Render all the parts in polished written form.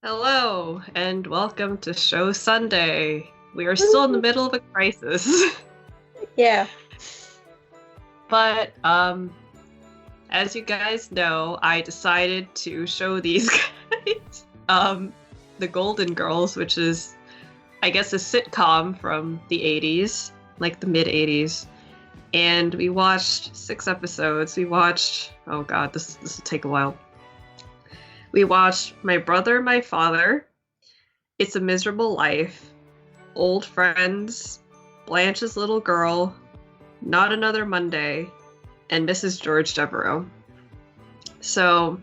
Hello, and welcome to Show Sunday. We are still in the middle of a crisis. Yeah. But, as you guys know, I decided to show these guys, The Golden Girls, which is, I guess, a sitcom from the 80s, like the mid-80s. And we watched 6 episodes. We watched, oh god, this will take a while. We watched My Brother, My Father, It's a Miserable Life, Old Friends, Blanche's Little Girl, Not Another Monday, and Mrs. George Devereaux. So,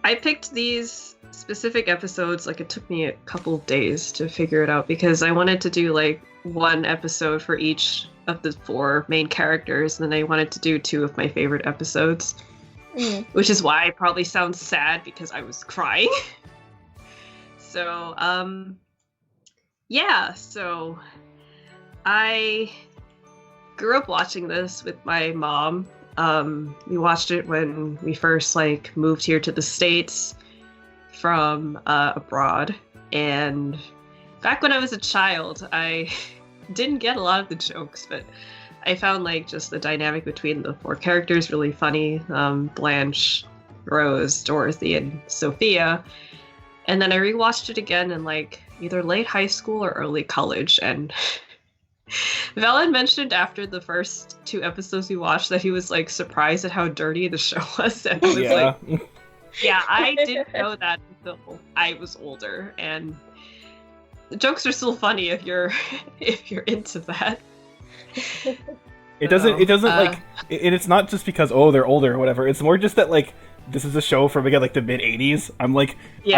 I picked these specific episodes, like it took me a couple of days to figure it out because I wanted to do like one episode for each of the 4 main characters, and then I wanted to do 2 of my favorite episodes. Which is why I probably sound sad because I was crying. So, yeah, so I grew up watching this with my mom. We watched it when we first moved here to the States from abroad. And back when I was a child, I didn't get a lot of the jokes, but I found just the dynamic between the 4 characters really funny. Blanche, Rose, Dorothy, and Sophia. And then I rewatched it again in either late high school or early college. And Valen mentioned after the first 2 episodes we watched that he was surprised at how dirty the show was. And I was yeah, I didn't know that until I was older. And the jokes are still funny if you're into that. It doesn't and it's not just because they're older or whatever. It's more just that this is a show from again the mid 80s. I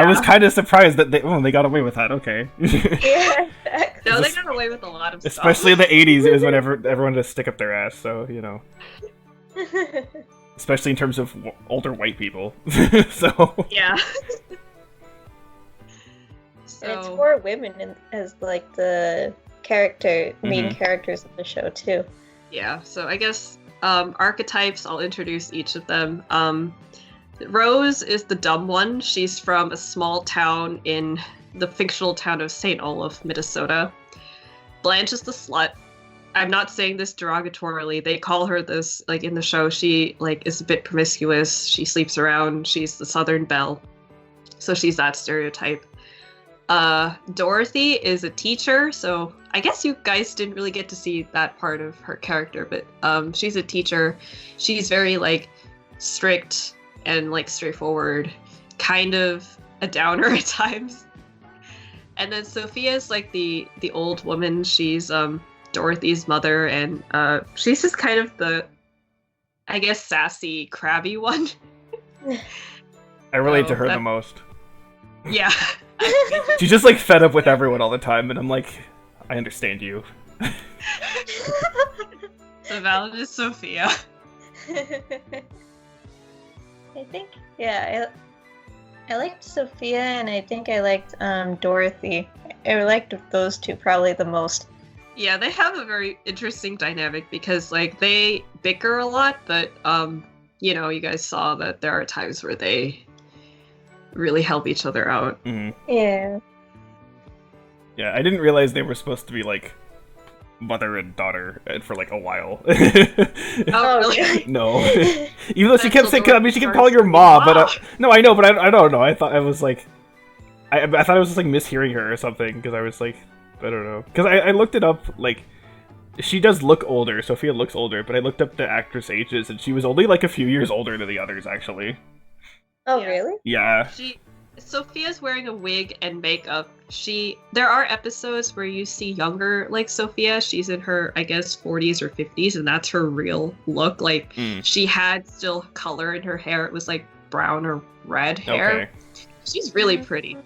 was kind of surprised that they got away with that. Okay. Yeah, exactly. No, they got away with a lot of stuff. Especially in the 80s, it was whenever everyone had to stick up their ass. So especially in terms of older white people. So yeah. And it's 4 women as the main characters of the show too. Yeah, so I guess archetypes, I'll introduce each of them. Rose is the dumb one. She's from a small town in the fictional town of St. Olaf, Minnesota. Blanche is the slut. I'm not saying this derogatorily. They call her this, in the show. She, is a bit promiscuous. She sleeps around. She's the Southern belle. So she's that stereotype. Dorothy is a teacher, so I guess you guys didn't really get to see that part of her character, but she's a teacher. She's very strict and straightforward, kind of a downer at times. And then Sophia's the old woman. She's Dorothy's mother, and she's just kind of the, I guess, sassy, crabby one. I relate to her the most. Yeah. She's just fed up with everyone all the time, and I'm I understand you. So valid is Sophia. I think, yeah, I liked Sophia, and I think I liked Dorothy. I liked those 2 probably the most. Yeah, they have a very interesting dynamic because they bicker a lot, but you guys saw that there are times where they really help each other out. Mm-hmm. Yeah. Yeah, I didn't realize they were supposed to be mother and daughter for a while. Oh, really? No. Even though she kept saying, she kept calling her mom, but no, I know, but I don't know. I thought I was I thought I was just mishearing her or something because I was I don't know. Because I looked it up, she does look older. Sophia looks older, but I looked up the actress ages, and she was only a few years older than the others actually. Oh, yeah. Really? Yeah. Sophia's wearing a wig and makeup. There are episodes where you see younger Sophia. She's in her, I guess, 40s or 50s, and that's her real look. She had still color in her hair. It was brown or red hair. Okay. She's really pretty.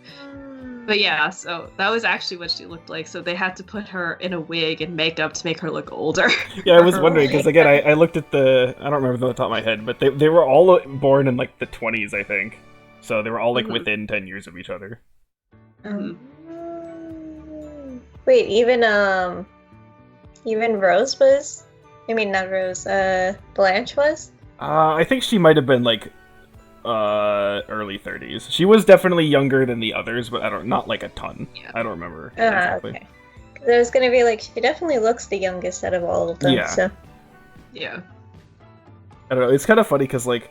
But yeah, so that was actually what she looked like. So they had to put her in a wig and makeup to make her look older. Yeah, I was wondering, because again, I looked at I don't remember the top of my head, but they were all born in the 20s, I think. So they were all within 10 years of each other. Wait, even Rose was? I mean, not Rose, Blanche was? I think she might have been early 30s. She was definitely younger than the others, but not like a ton. Yeah. I don't remember exactly. Okay. Because I was gonna be like, she definitely looks the youngest out of all of them. Yeah. So. Yeah. I don't know. It's kind of funny because like,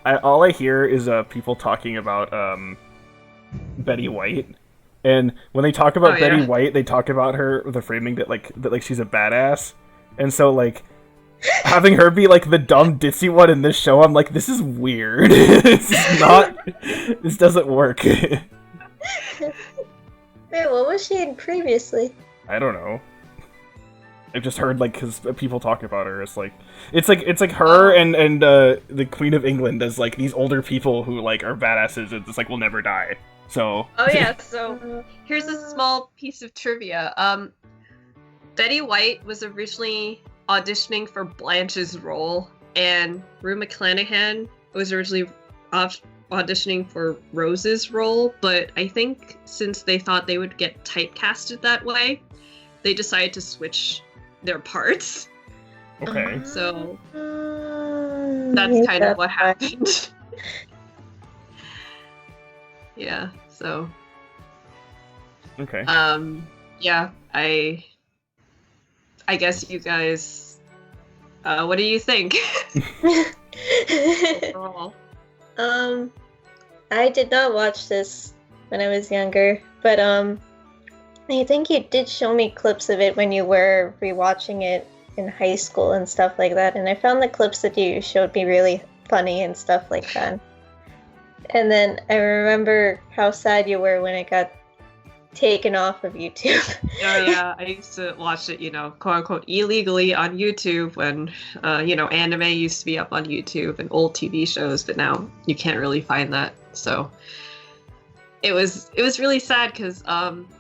all I hear is people talking about Betty White, and when they talk about Betty White, they talk about her the framing that like she's a badass, and so like having her be like the dumb ditzy one in this show, I'm like, this is weird. This doesn't work. Wait, what was she in previously? I don't know. I've just heard like because people talk about her. It's like her and the Queen of England as like these older people who like are badasses and just like will never die. So. Oh yeah. So here's a small piece of trivia. Betty White was originally auditioning for Blanche's role, and Rue McClanahan was originally auditioning for Rose's role. But I think since they thought they would get typecasted that way, they decided to switch their parts. Okay. So that's kind of what happened. Yeah, so okay. Yeah, I guess you guys what do you think? Overall. I did not watch this when I was younger, but I think you did show me clips of it when you were rewatching it in high school and stuff like that, and I found the clips that you showed me really funny and stuff like that. And then I remember how sad you were when it got taken off of YouTube. Oh yeah, I used to watch it, quote unquote, illegally on YouTube when, anime used to be up on YouTube and old TV shows, but now you can't really find that. So it was really sad because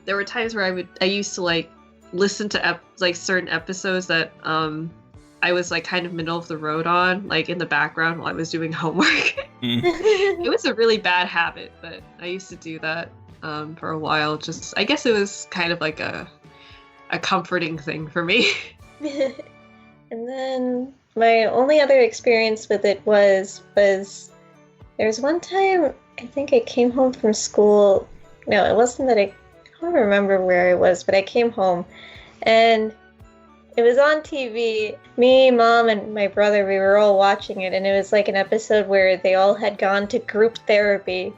there were times where I used to like listen to certain episodes that I was like kind of middle of the road on, like in the background while I was doing homework. It was a really bad habit, but I used to do that for a while. Just, I guess it was kind of like a comforting thing for me. And then my only other experience with it was there's one time I think I came home from school. No, it wasn't that I don't remember where I was, but I came home and it was on TV. Me, Mom, and my brother, we were all watching it, and it was like an episode where they all had gone to group therapy.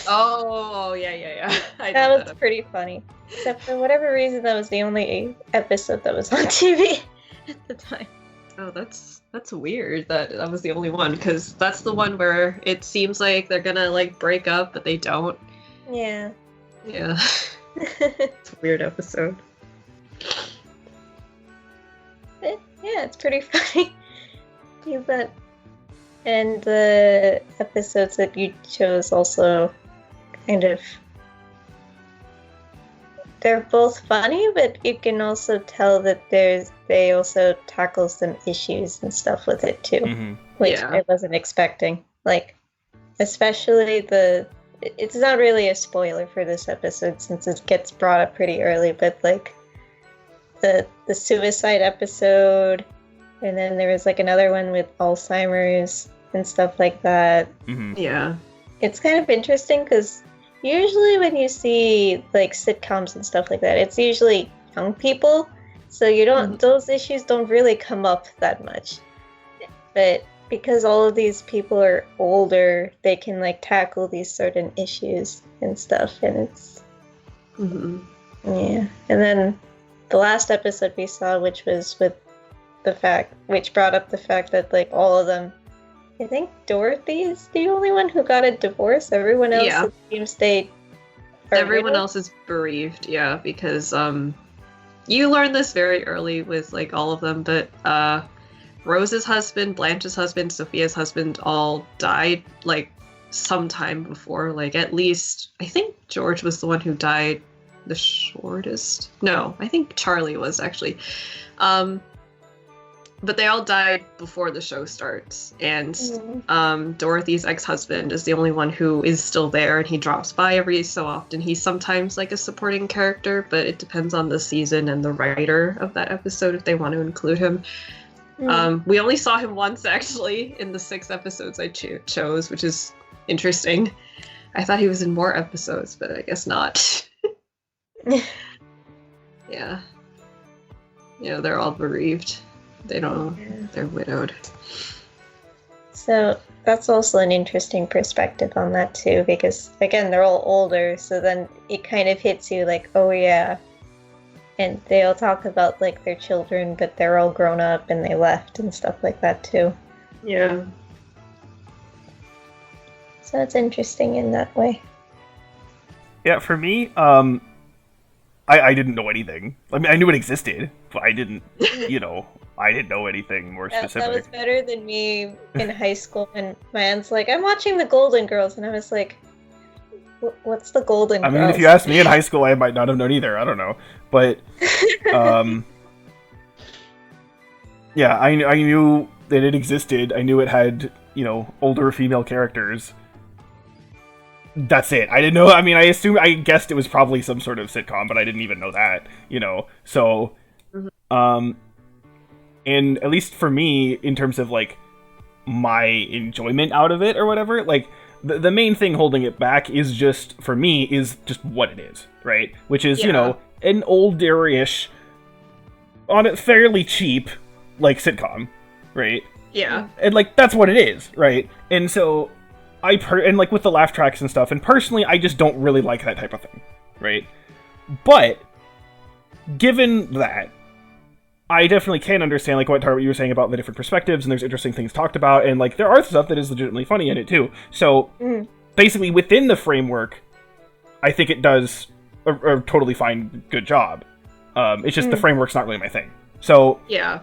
Oh, yeah. That was pretty funny. Except for whatever reason, that was the only episode that was on TV at the time. Oh, that's weird that was the only one, because that's the one where it seems like they're gonna like break up, but they don't. Yeah. Yeah. It's a weird episode. Yeah, it's pretty funny. And the episodes that you chose also kind of, they're both funny, but you can also tell that they also tackle some issues and stuff with it too, which I wasn't expecting. Like, especially it's not really a spoiler for this episode since it gets brought up pretty early, but like the suicide episode, and then there was like another one with Alzheimer's and stuff like that. Yeah. It's kind of interesting because usually when you see like sitcoms and stuff like that, it's usually young people, so you don't those issues don't really come up that much. But because all of these people are older, they can like tackle these certain issues and stuff, and it's yeah. And then the last episode we saw, which was which brought up the fact that like all of them, I think Dorothy is the only one who got a divorce. Everyone else seems everyone else is bereaved, because you learn this very early with like all of them, but Rose's husband, Blanche's husband, Sophia's husband all died like sometime before, like at least I think George was the one who died the shortest. No, I think Charlie was actually. But they all died before the show starts, and Dorothy's ex-husband is the only one who is still there, and he drops by every so often. He's sometimes like a supporting character, but it depends on the season and the writer of that episode if they want to include him. We only saw him once, actually, in the 6 episodes I chose, which is interesting. I thought he was in more episodes, but I guess not. Yeah. They're all bereaved. They're widowed. So that's also an interesting perspective on that too, because again, they're all older, so then it kind of hits you like, oh yeah. And they all talk about like their children, but they're all grown up and they left and stuff like that too. Yeah. So it's interesting in that way. Yeah, for me, I didn't know anything. I mean, I knew it existed, but I didn't, I didn't know anything more specific. That was better than me in high school, and my aunt's like, I'm watching the Golden Girls, and I was like, what's the Golden Girls? I mean, if you asked me in high school, I might not have known either. I don't know. But, yeah, I knew that it existed. I knew it had, older female characters. That's it. I didn't know. I mean, I guessed it was probably some sort of sitcom, but I didn't even know that, So, and at least for me, in terms of, like, my enjoyment out of it or whatever, like, the main thing holding it back is just, for me, is just what it is, right? Which is, an older-ish, on it fairly cheap, like, sitcom, right? Yeah. And, like, that's what it is, right? And so, and, like, with the laugh tracks and stuff, and personally, I just don't really like that type of thing, right? But, given that, I definitely can understand, like, what you were saying about the different perspectives, and there's interesting things talked about, and, like, there are stuff that is legitimately funny in it, too. So, basically, within the framework, I think it does a totally fine, good job. It's just the framework's not really my thing. So, yeah,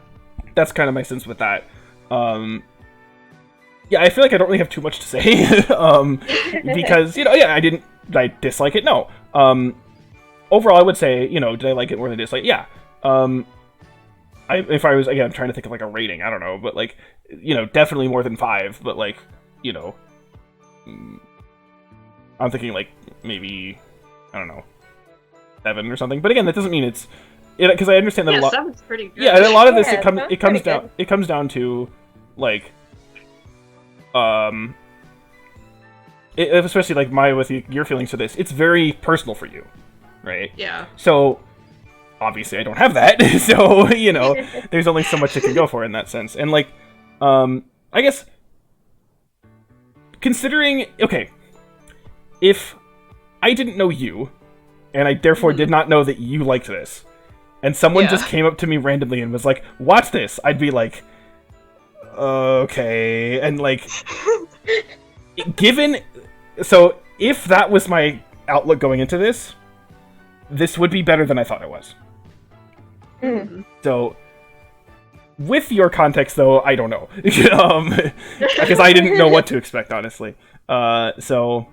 that's kind of my sense with that. Yeah, I feel like I don't really have too much to say, because, I dislike it? No. Overall, I would say, did I like it more than dislike? Yeah. If I was, again, I'm trying to think of, like, a rating, I don't know, but, like, definitely more than 5, but, like, I'm thinking, like, maybe, I don't know, 7 or something, but again, that doesn't mean because I understand that a lot. 7's pretty good. Yeah, and a lot of this, it comes down to, like, especially, like, with your feelings to this, it's very personal for you, right? Yeah. So, obviously I don't have that, so, there's only so much it can go for in that sense. And, like, I guess, considering, okay, if I didn't know you, and I therefore did not know that you liked this, and someone just came up to me randomly and was like, watch this, I'd be like, okay, and, like, so, if that was my outlook going into this would be better than I thought it was. So, with your context, though, I don't know. Because I didn't know what to expect, honestly. So,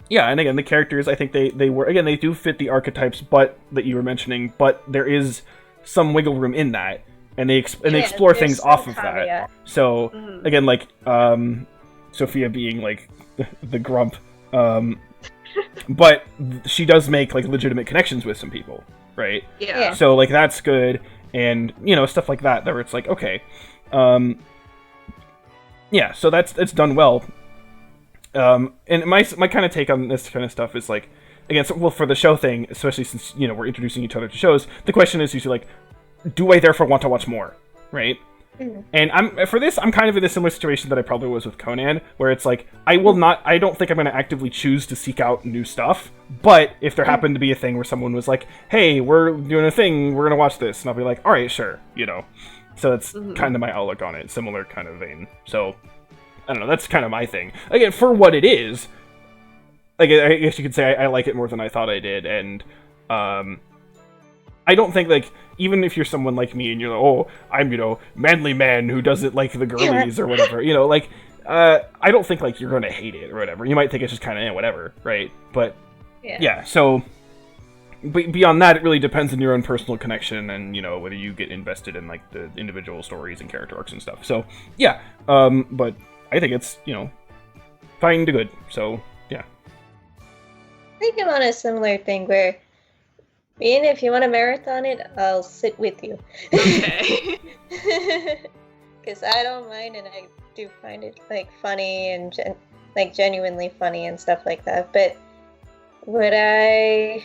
yeah, and again, the characters, I think they do fit the archetypes that you were mentioning, but there is some wiggle room in that, and they explore things off of that. So, again, like, Sophia being, like, the grump, but she does make, like, legitimate connections with some people, right? Yeah. So, like, that's good, and, stuff like that, where it's like, okay. Yeah, so it's done well. And my kind of take on this kind of stuff is, like, again, for the show thing, especially since, we're introducing each other to shows, the question is usually, like, do I therefore want to watch more, right? And I'm kind of in a similar situation that I probably was with Conan, where it's like, I don't think I'm going to actively choose to seek out new stuff, but if there happened to be a thing where someone was like, hey, we're doing a thing, we're going to watch this, and I'll be like, alright, sure, So that's kind of my outlook on it, similar kind of vein. So, I don't know, that's kind of my thing. Again, for what it is, like, I guess you could say I like it more than I thought I did, and, I don't think, like, even if you're someone like me and you're like, oh, I'm, manly man who doesn't like the girlies or whatever, like, I don't think, like, you're going to hate it or whatever. You might think it's just kind of, whatever, right? But, yeah, so, beyond that, it really depends on your own personal connection and, whether you get invested in, like, the individual stories and character arcs and stuff. So, yeah, but I think it's, fine to good, so, yeah. I think I'm on a similar thing where Ian, if you want to marathon it, I'll sit with you. Okay. Because I don't mind, and I do find it like funny and like genuinely funny and stuff like that. But would I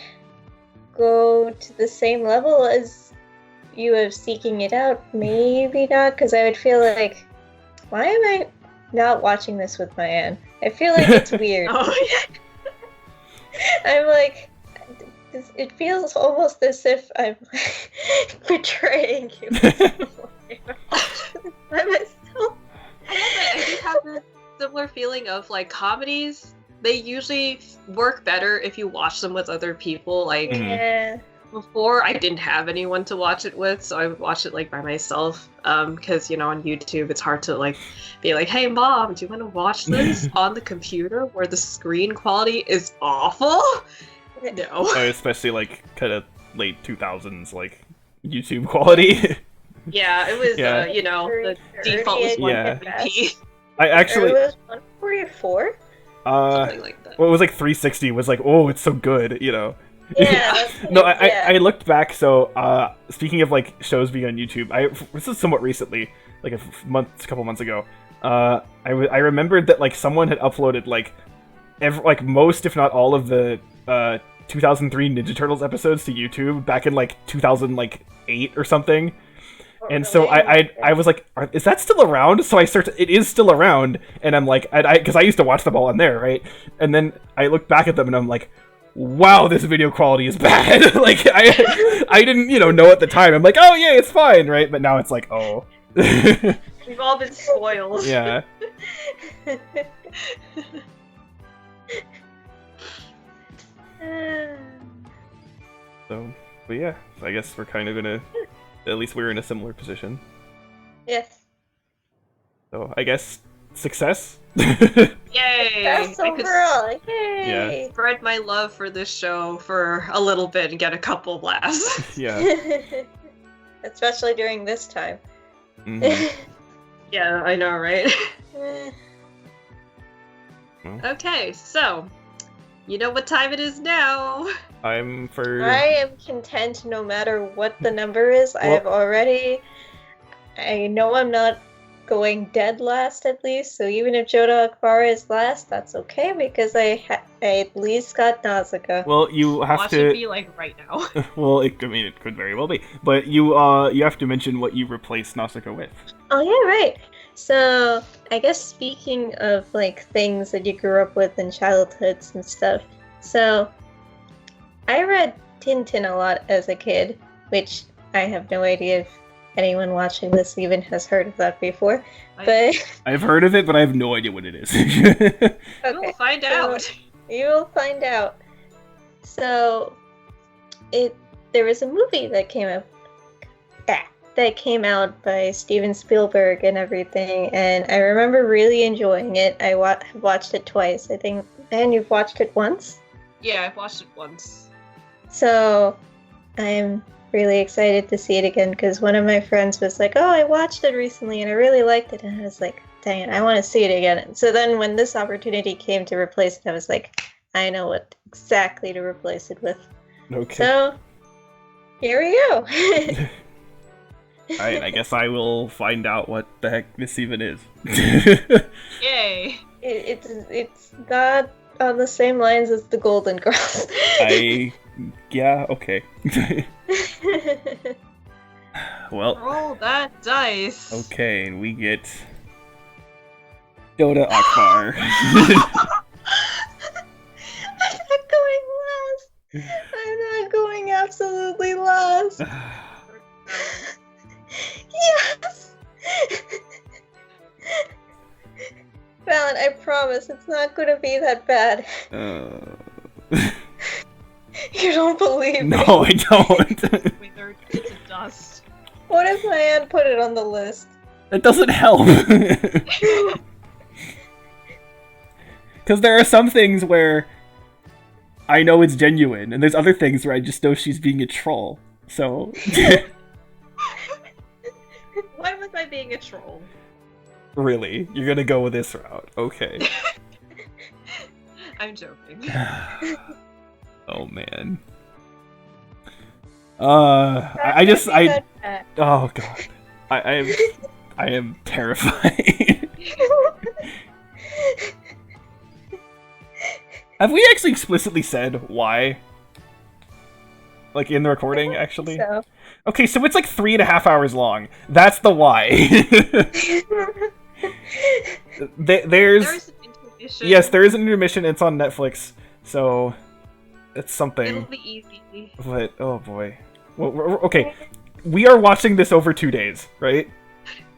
go to the same level as you of seeking it out? Maybe not, because I would feel like, why am I not watching this with my aunt? I feel like it's weird. Oh, yeah. I'm like, it feels almost as if I'm betraying you by myself. I do have a similar feeling of like comedies. They usually work better if you watch them with other people. Like Yeah. before, I didn't have anyone to watch it with, so I would watch it like by myself. Because on YouTube, it's hard to like be like, "Hey, mom, do you want to watch this on the computer where the screen quality is awful?" No. Oh, especially like kind of late 2000s like YouTube quality. Yeah, it was. Yeah. The default was 150p. I actually. It was 144. Something like that. Well, it was like 360 was like, oh, it's so good, Yeah. No, I looked back. So, speaking of like shows being on YouTube, this is somewhat recently, like a couple months ago. I remembered that like someone had uploaded like most, if not all, of the 2003 Ninja Turtles episodes to YouTube back in like 2008 or something. And so I was like, is that still around? So I searched, it is still around, and I'm like, because I used to watch them all on there, right? And then I look back at them and I'm like, wow, this video quality is bad. Like I didn't know at the time. I'm like, oh yeah, it's fine, right? But now it's like, oh. We've all been spoiled. Yeah. So, but yeah, so I guess we're kind of gonna, at least we're in a similar position. Yes. So I guess success. Yay! That's I could overall. Yay! spread my love for this show for a little bit and get a couple laughs. Yeah. Especially during this time. Mhm. Yeah, I know, right? Eh. Okay, so you know what time it is now. I am content no matter what the number is. I know I'm not going dead last at least, so even if Jodo Akbara is last, that's okay because I at least got Nausicaa. Well, you have Watch to. it be like right now. Well, it could very well be, but you have to mention what you replaced Nausicaa with. Oh yeah, right. So I guess speaking of like things that you grew up with in childhoods and stuff, so I read Tintin a lot as a kid, which I have no idea if anyone watching this even has heard of that before. But I've heard of it, but I have no idea what it is. We'll find out. You will find out. So there was a movie that came out by Steven Spielberg and everything, and I remember really enjoying it. I watched it twice, I think. And you've watched it once? Yeah, I've watched it once. So I'm really excited to see it again because one of my friends was like, oh, I watched it recently and I really liked it. And I was like, dang it, I want to see it again. So then when this opportunity came to replace it, I was like, I know what exactly to replace it with. Okay. So here we go. Alright, I guess I will find out what the heck this even is. Yay! It's not on the same lines as the Golden Girls. Yeah, okay. Well. Roll that dice. Okay, we get Dota Akbar. I'm not going last. I'm not going absolutely last. Yes! Valen, I promise it's not going to be that bad. You don't believe me? No, I don't. Withered into dust. What if my aunt put it on the list? That doesn't help. Because there are some things where I know it's genuine, and there's other things where I just know she's being a troll. So. Why was I being a troll? Really? You're gonna go with this route? Okay. I'm joking. Oh man. Oh god, I am terrified. Have we actually explicitly said why? Like in the recording, actually? So. Okay, so it's like 3.5 hours long. That's the why. There's an intermission. Yes, there is an intermission. It's on Netflix, so it's something. It'll be easy. But oh boy. Well, okay, we are watching this over 2 days, right?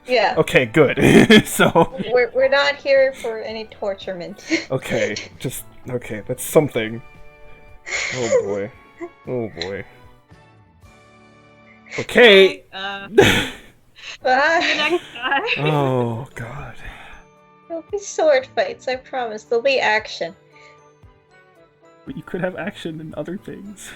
Yeah. Okay, good. So we're not here for any torturement. Okay, okay. That's something. Oh boy. Oh boy. Okay. Bye. Next time. Oh god. There'll be sword fights, I promise. There'll be action. But you could have action and other things.